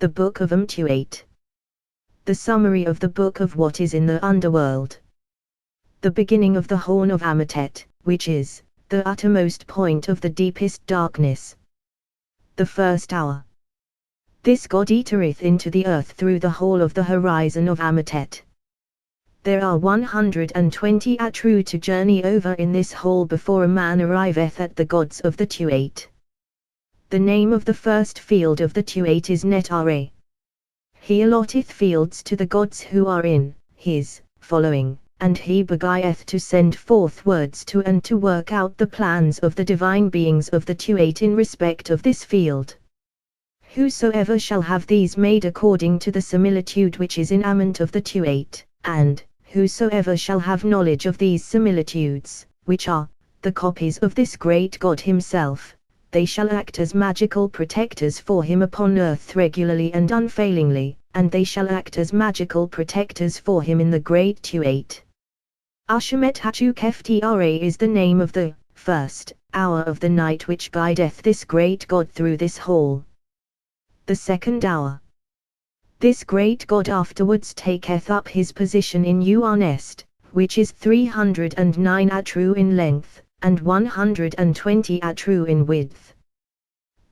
The Book of AM-TUAT. The summary of the Book of what is in the Underworld. The beginning of the Horn of AM-TUAT, which is the uttermost point of the deepest darkness. The first hour. This God entereth into the earth through the hole of the horizon of AM-TUAT. There are 120 true to journey over in this hole before a man arriveth at the gods of the Tuat. The name of the first field of the Tuat is Netare. He allotteth fields to the gods who are in his following, and he beguileth to send forth words to and to work out the plans of the divine beings of the Tuat in respect of this field. Whosoever shall have these made according to the similitude which is in Ament of the Tuat, and whosoever shall have knowledge of these similitudes, which are the copies of this great God himself, they shall act as magical protectors for him upon earth regularly and unfailingly, and they shall act as magical protectors for him in the great Tuat. Ushamet Hatu Keftra is the name of the first hour of the night which guideth this great God through this hall. The second hour. This great God afterwards taketh up his position in Uarnest, which is 309 true in length, and 120 true in width.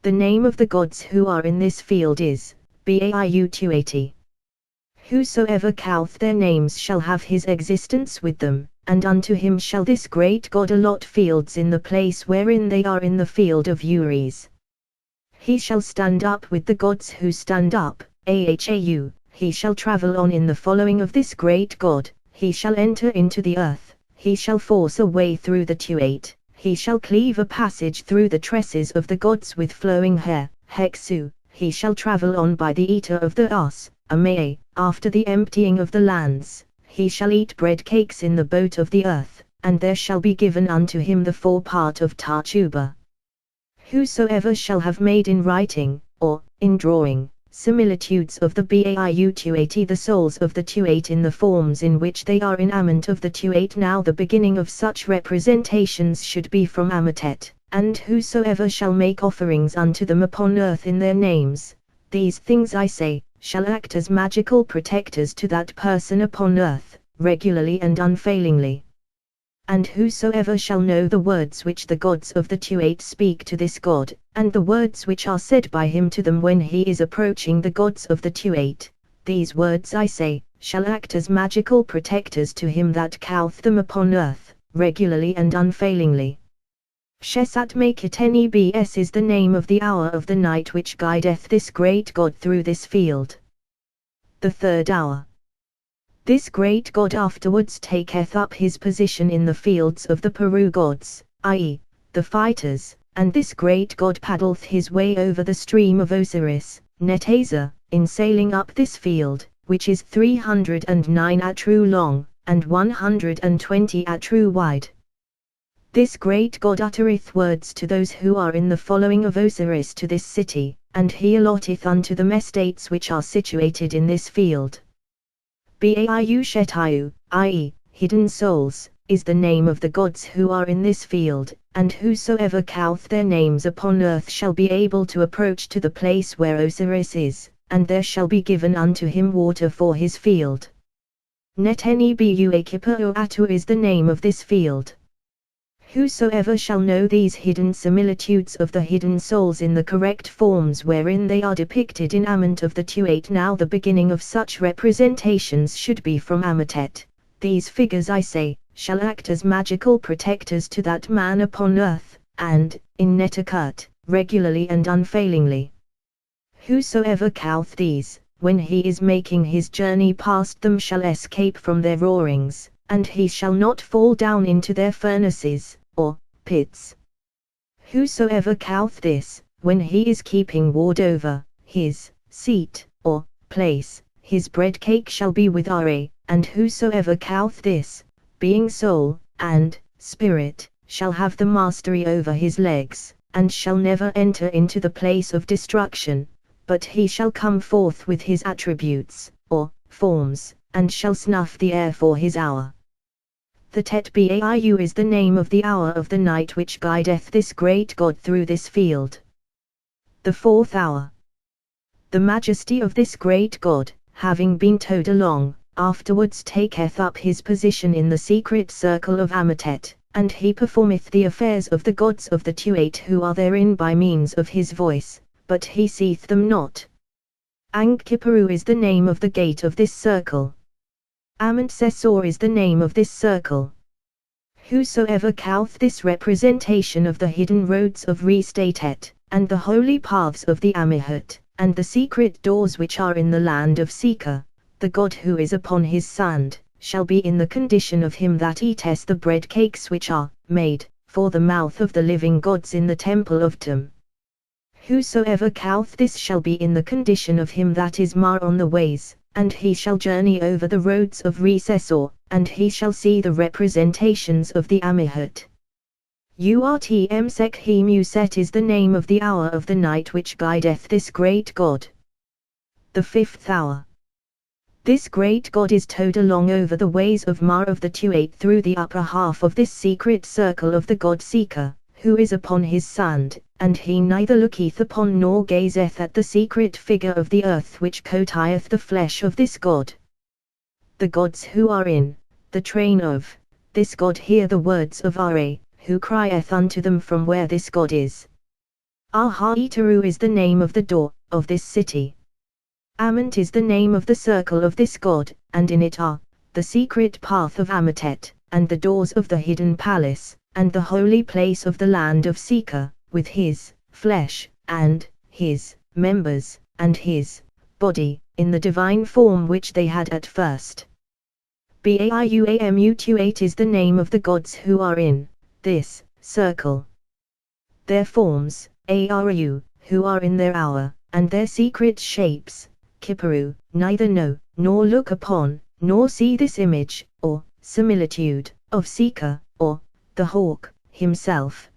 The name of the gods who are in this field is Bau-Tuat. Whosoever calleth their names shall have his existence with them, and unto him shall this great God allot fields in the place wherein they are in the field of Uris. He shall stand up with the gods who stand up, Ahau, he shall travel on in the following of this great God, he shall enter into the earth, he shall force a way through the Tuat, he shall cleave a passage through the tresses of the gods with flowing hair, Hexu, he shall travel on by the eater of the Us, Amai, after the emptying of the lands, he shall eat bread cakes in the boat of the earth, and there shall be given unto him the forepart of Tartuba. Whosoever shall have made in writing, or in drawing, similitudes of the Bau-Tuat, the souls of the Tuat in the forms in which they are in Ament of the Tuat. Now the beginning of such representations should be from AM-TUAT, and whosoever shall make offerings unto them upon earth in their names, these things I say, shall act as magical protectors to that person upon earth, regularly and unfailingly. And whosoever shall know the words which the gods of the Tuat speak to this God, and the words which are said by him to them when he is approaching the gods of the Tuat, these words I say, shall act as magical protectors to him that calleth them upon earth, regularly and unfailingly. Shesat Makitnebs is the name of the hour of the night which guideth this great God through this field. The third hour. This great God afterwards taketh up his position in the fields of the Pharaoh gods, i.e., the fighters, and this great God paddleth his way over the stream of Osiris, Netazer, in sailing up this field, which is 309 true long, and 120 true wide. This great God uttereth words to those who are in the following of Osiris to this city, and he allotteth unto them estates which are situated in this field. Bau-Shetiu, i.e., hidden souls, is the name of the gods who are in this field, and whosoever calleth their names upon earth shall be able to approach to the place where Osiris is, and there shall be given unto him water for his field. Netnebuakipatu is the name of this field. Whosoever shall know these hidden similitudes of the hidden souls in the correct forms wherein they are depicted in Ament of the Tuat. Now the beginning of such representations should be from AM-TUAT. These figures I say, shall act as magical protectors to that man upon earth, and, in Netakut, regularly and unfailingly. Whosoever calleth these, when he is making his journey past them shall escape from their roarings, and he shall not fall down into their furnaces, or pits. Whosoever calleth this, when he is keeping ward over his seat, or place, his bread cake shall be with Ra, and whosoever calleth this, being soul, and spirit, shall have the mastery over his legs, and shall never enter into the place of destruction, but he shall come forth with his attributes, or forms, and shall snuff the air for his hour. The Tetbau is the name of the hour of the night which guideth this great God through this field. The fourth hour. The majesty of this great God, having been towed along, afterwards taketh up his position in the secret circle of Am-TUAT, and he performeth the affairs of the gods of the TUAT who are therein by means of his voice, but he seeth them not. Ang-Kipparu is the name of the gate of this circle. Amant-Sesor is the name of this circle. Whosoever couth this representation of the hidden roads of Restatet, and the holy paths of the Amihut, and the secret doors which are in the land of Sika, the God who is upon his sand, shall be in the condition of him that eateth the bread cakes which are made for the mouth of the living gods in the temple of Tum. Whosoever couth this shall be in the condition of him that is mar on the ways, and he shall journey over the roads of Recessor, and he shall see the representations of the Amihut. Urtm-Sek-He-Muset is the name of the hour of the night which guideth this great God. The fifth hour. This great God is towed along over the ways of Mar of the TUAT through the upper half of this secret circle of the God Seeker, who is upon his sand, and he neither looketh upon nor gazeth at the secret figure of the earth which coatieth the flesh of this God. The gods who are in the train of this God hear the words of Ra, who crieth unto them from where this God is. Aha-Itaru is the name of the door of this city. Amant is the name of the circle of this God, and in it are the secret path of Am-TUAT, and the doors of the hidden palace, and the holy place of the land of Sika, with his flesh, and his members, and his body, in the divine form which they had at first. Book of AM-TUAT is the name of the gods who are in this circle. Their forms, Aru, who are in their hour, and their secret shapes, Kipparu, neither know, nor look upon, nor see this image, or similitude, of Sika, or the hawk, himself.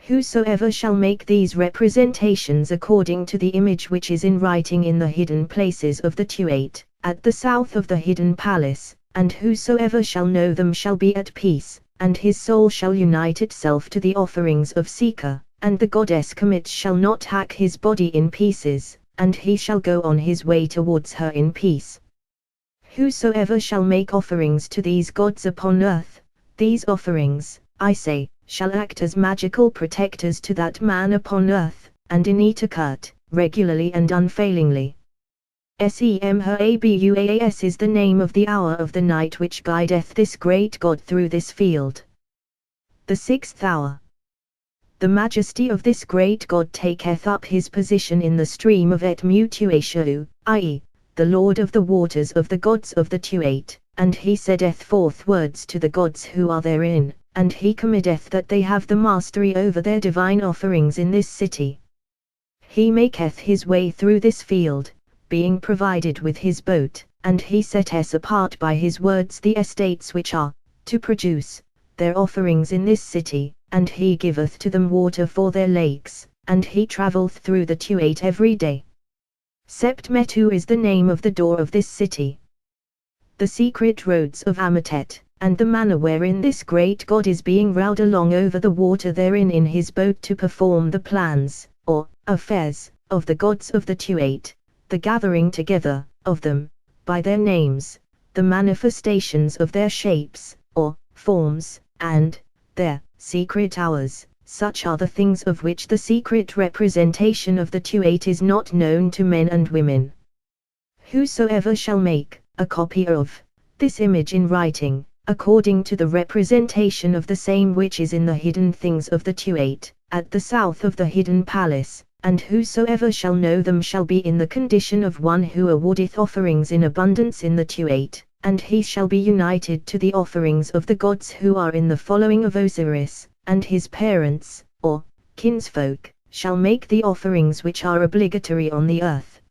Whosoever shall make these representations according to the image which is in writing in the hidden places of the TUAT, at the south of the hidden palace, and whosoever shall know them shall be at peace, and his soul shall unite itself to the offerings of Sika, and the goddess Kemet shall not hack his body in pieces, and he shall go on his way towards her in peace. Whosoever shall make offerings to these gods upon earth, these offerings, I say, shall act as magical protectors to that man upon earth, and in Itacut, regularly and unfailingly. Semhabuas is the name of the hour of the night which guideth this great God through this field. The sixth hour. The majesty of this great God taketh up his position in the stream of Et-Mutuatio, i.e., the Lord of the waters of the gods of the TUAT, and he setteth forth words to the gods who are therein, and he commandeth that they have the mastery over their divine offerings in this city. He maketh his way through this field, being provided with his boat, and he setteth apart by his words the estates which are to produce their offerings in this city, and he giveth to them water for their lakes, and he travelleth through the TUAT every day. Sept-Metu is the name of the door of this city. The secret roads of Am-TUAT, and the manner wherein this great God is being rowed along over the water therein in his boat to perform the plans, or affairs, of the gods of the TUAT, the gathering together of them, by their names, the manifestations of their shapes, or forms, and their secret hours, such are the things of which the secret representation of the TUAT is not known to men and women. Whosoever shall make a copy of this image in writing, according to the representation of the same which is in the hidden things of the TUAT, at the south of the hidden palace, and whosoever shall know them shall be in the condition of one who awardeth offerings in abundance in the TUAT, and he shall be united to the offerings of the gods who are in the following of Osiris, and his parents, or kinsfolk, shall make the offerings which are obligatory on the earth.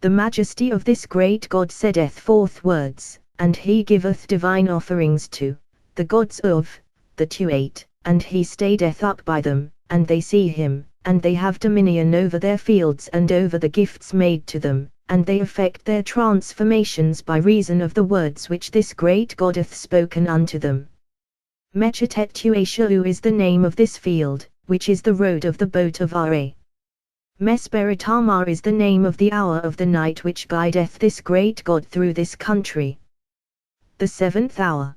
The majesty of this great God setteth forth words, and he giveth divine offerings to the gods of the TUAT, and he stayeth up by them, and they see him, and they have dominion over their fields and over the gifts made to them, and they effect their transformations by reason of the words which this great God hath spoken unto them. Mechetet-Tuashu is the name of this field, which is the road of the boat of Ra. Mesperitama is the name of the hour of the night which guideth this great God through this country. The 7th hour.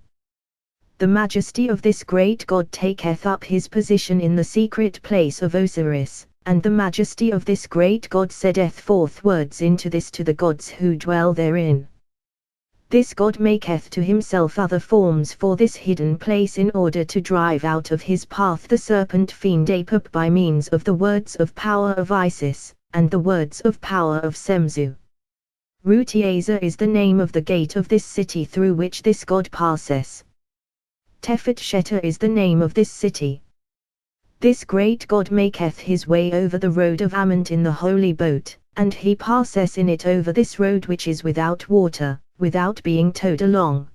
The majesty of this great God taketh up his position in the secret place of Osiris, and the majesty of this great God setteth forth words into this to the gods who dwell therein. This God maketh to himself other forms for this hidden place in order to drive out of his path the serpent fiend Apep by means of the words of power of Isis, and the words of power of Semzu. Rutiaza is the name of the gate of this city through which this God passes. Tefet Sheta is the name of this city. This great God maketh his way over the road of Amant in the holy boat, and he passeth in it over this road which is without water, without being towed along.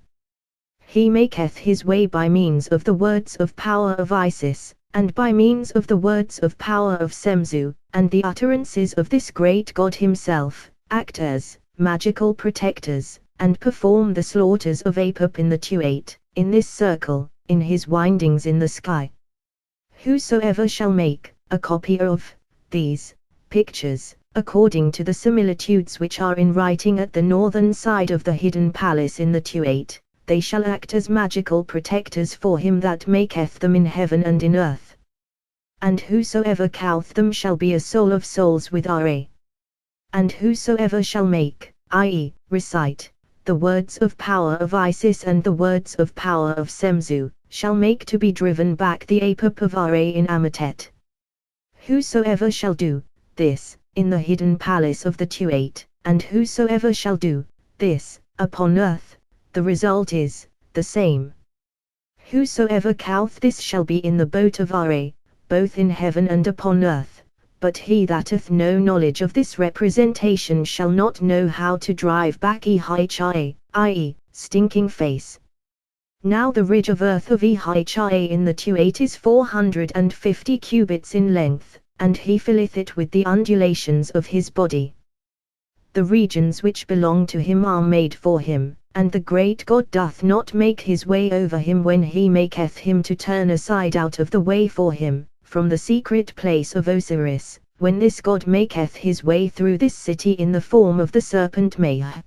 He maketh his way by means of the words of power of Isis, and by means of the words of power of Semzu, and the utterances of this great God himself, act as magical protectors, and perform the slaughters of Apep in the Tuat, in this circle, in his windings in the sky. Whosoever shall make a copy of these pictures, according to the similitudes which are in writing at the northern side of the hidden palace in the Tuat, they shall act as magical protectors for him that maketh them in heaven and in earth. And whosoever couth them shall be a soul of souls with Ra. And whosoever shall make, i.e., recite, the words of power of Isis and the words of power of Semzu, shall make to be driven back the Apep of Ra in Amatet. Whosoever shall do this in the hidden palace of the Tuat, and whosoever shall do this upon earth, the result is the same. Whosoever couth this shall be in the boat of Ra, both in heaven and upon earth, but he that hath no knowledge of this representation shall not know how to drive back Ehichai, i.e., stinking face. Now the ridge of earth of Ehichai in the Tuat is 450 cubits in length, and he filleth it with the undulations of his body. The regions which belong to him are made for him, and the great God doth not make his way over him when he maketh him to turn aside out of the way for him, from the secret place of Osiris, when this God maketh his way through this city in the form of the serpent Maya.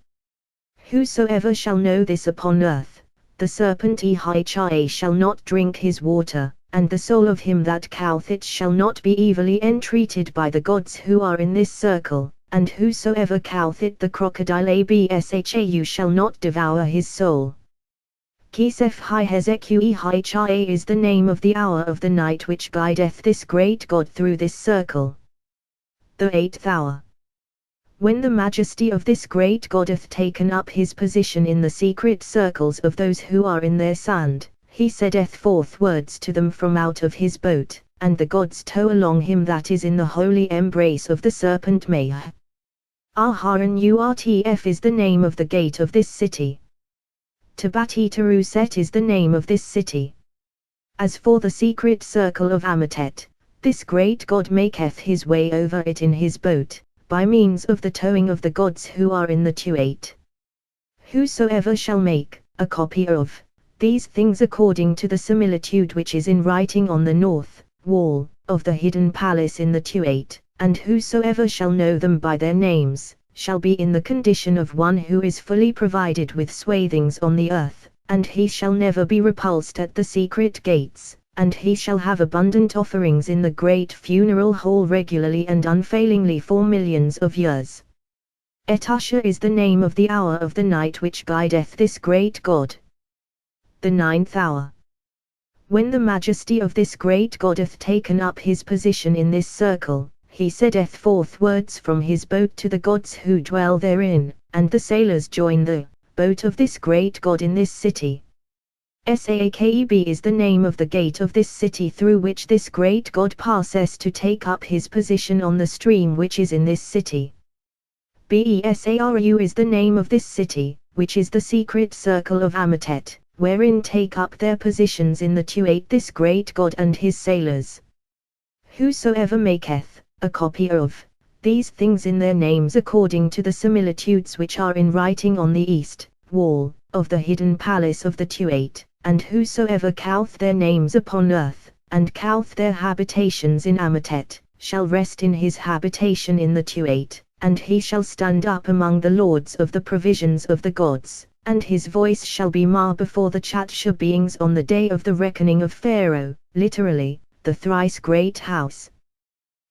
Whosoever shall know this upon earth, the serpent Ehichai shall not drink his water, and the soul of him that couth it shall not be evilly entreated by the gods who are in this circle, and whosoever couth it the crocodile Abshau shall not devour his soul. Kisef Hi Hezeku Ehichai is the name of the hour of the night which guideth this great God through this circle. The 8th hour. When the majesty of this great God hath taken up his position in the secret circles of those who are in their sand, he setteth forth words to them from out of his boat, and the gods tow along him that is in the holy embrace of the serpent Maya. Aharon Utf is the name of the gate of this city. Tabatitaruset is the name of this city. As for the secret circle of Amatet, this great God maketh his way over it in his boat, by means of the towing of the gods who are in the Tuat. Whosoever shall make a copy of these things according to the similitude which is in writing on the north wall of the hidden palace in the Tuat, and whosoever shall know them by their names, shall be in the condition of one who is fully provided with swathings on the earth, and he shall never be repulsed at the secret gates, and he shall have abundant offerings in the great funeral hall regularly and unfailingly for millions of years. Etasha is the name of the hour of the night which guideth this great God. The 9th hour. When the majesty of this great God hath taken up his position in this circle, he setteth forth words from his boat to the gods who dwell therein, and the sailors join the boat of this great God in this city. Saakeb is the name of the gate of this city through which this great God passes to take up his position on the stream which is in this city. Besaru is the name of this city, which is the secret circle of Amatet, wherein take up their positions in the Tuat this great God and his sailors. Whosoever maketh a copy of these things in their names according to the similitudes which are in writing on the east wall of the hidden palace of the Tuat, and whosoever couth their names upon earth, and couth their habitations in Amatet, shall rest in his habitation in the TUAT, and he shall stand up among the lords of the provisions of the gods, and his voice shall be mar before the Chatsha beings on the day of the reckoning of Pharaoh, literally, the thrice great house.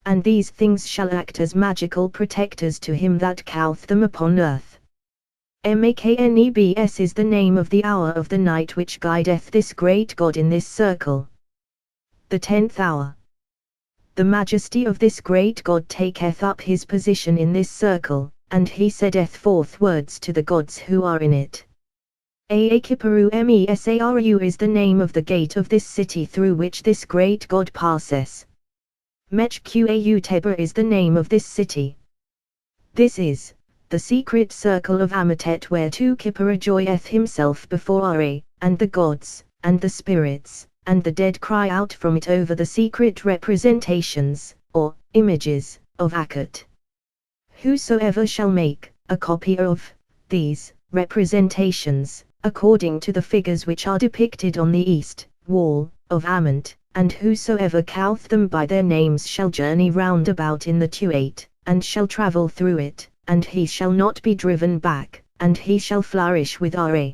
And these things shall act as magical protectors to him that cowth them upon earth. Maknebs is the name of the hour of the night which guideth this great God in this circle. The 10th hour. The majesty of this great God taketh up his position in this circle, and he setteth forth words to the gods who are in it. Aakiparu Mesaru is the name of the gate of this city through which this great God passes. Mechqau Teba is the name of this city. This is the secret circle of Amatet whereto Kipara joyeth himself before Ari, and the gods, and the spirits, and the dead cry out from it over the secret representations, or images, of Akut. Whosoever shall make a copy of these representations, according to the figures which are depicted on the east wall of Amant, and whosoever cowth them by their names shall journey round about in the TUAT, and shall travel through it, and he shall not be driven back, and he shall flourish with Ra.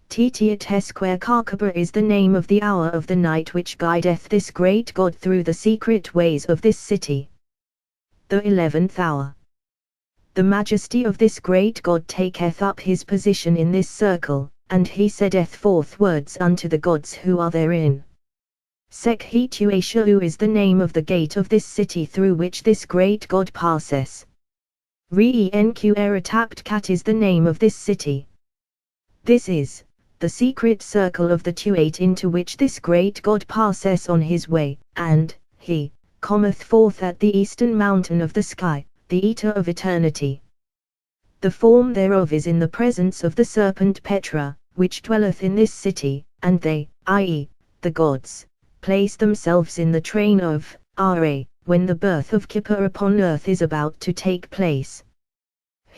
Ttiatesquare Kakaba is the name of the hour of the night which guideth this great God through the secret ways of this city. The 11th hour. The majesty of this great God taketh up his position in this circle, and he setteth forth words unto the gods who are therein. Sekhetuashau is the name of the gate of this city through which this great God passes. Reenquerataptkat is the name of this city. This is the secret circle of the TUAT into which this great God passes on his way, and he cometh forth at the eastern mountain of the sky, the eater of eternity. The form thereof is in the presence of the serpent Petra, which dwelleth in this city, and they, i.e., the gods, place themselves in the train of Ra, when the birth of Kippur upon earth is about to take place.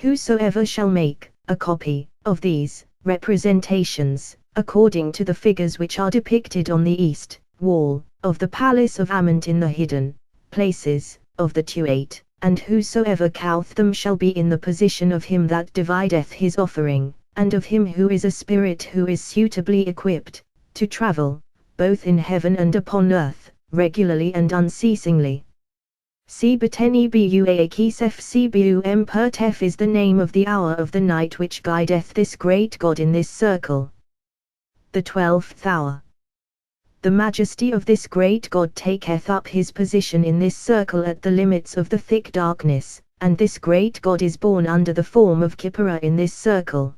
Whosoever shall make a copy of these representations, according to the figures which are depicted on the east wall of the palace of Amant in the hidden places of the TUAT, and whosoever cowth them shall be in the position of him that divideth his offering, and of him who is a spirit who is suitably equipped to travel, both in heaven and upon earth, regularly and unceasingly. Sebatenebuakisef Cbum Pertef is the name of the hour of the night which guideth this great God in this circle. The 12th hour. The majesty of this great God taketh up his position in this circle at the limits of the thick darkness, and this great God is born under the form of Kippura in this circle.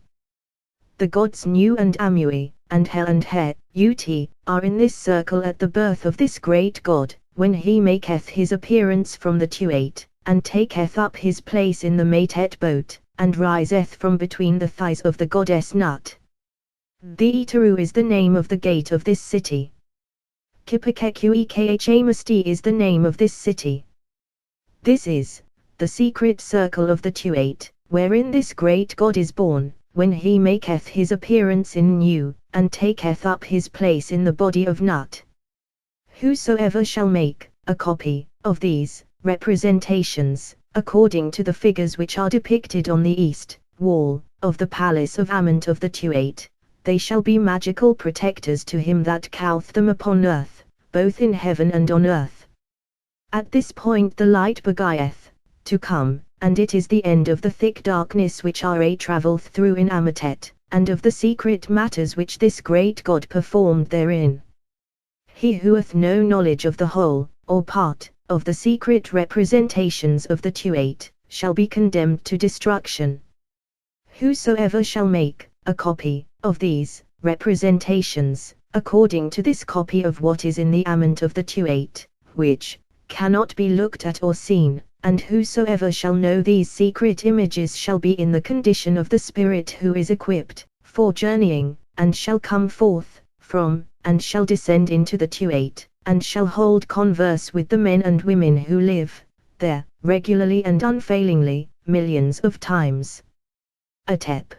The gods Nu and Amui, and Hel and Ut, are in this circle at the birth of this great God, when he maketh his appearance from the TUAT, and taketh up his place in the Matet boat, and riseth from between the thighs of the goddess Nut. The Itaru is the name of the gate of this city. Kipakekuekhamasti is the name of this city. This is the secret circle of the TUAT, wherein this great God is born, when he maketh his appearance in Nu, and taketh up his place in the body of Nut. Whosoever shall make a copy of these representations, according to the figures which are depicted on the east wall of the palace of Amant of the TUAT, they shall be magical protectors to him that cowth them upon earth, both in heaven and on earth. At this point the light begieth to come, and it is the end of the thick darkness which Ra travelleth through in Amatet, and of the secret matters which this great God performed therein. He who hath no knowledge of the whole, or part, of the secret representations of the TUAT, shall be condemned to destruction. Whosoever shall make a copy of these representations, according to this copy of what is in the Amant of the TUAT, which cannot be looked at or seen, and whosoever shall know these secret images shall be in the condition of the spirit who is equipped for journeying, and shall come forth from, and shall descend into the TUAT, and shall hold converse with the men and women who live there, regularly and unfailingly, millions of times. Atep.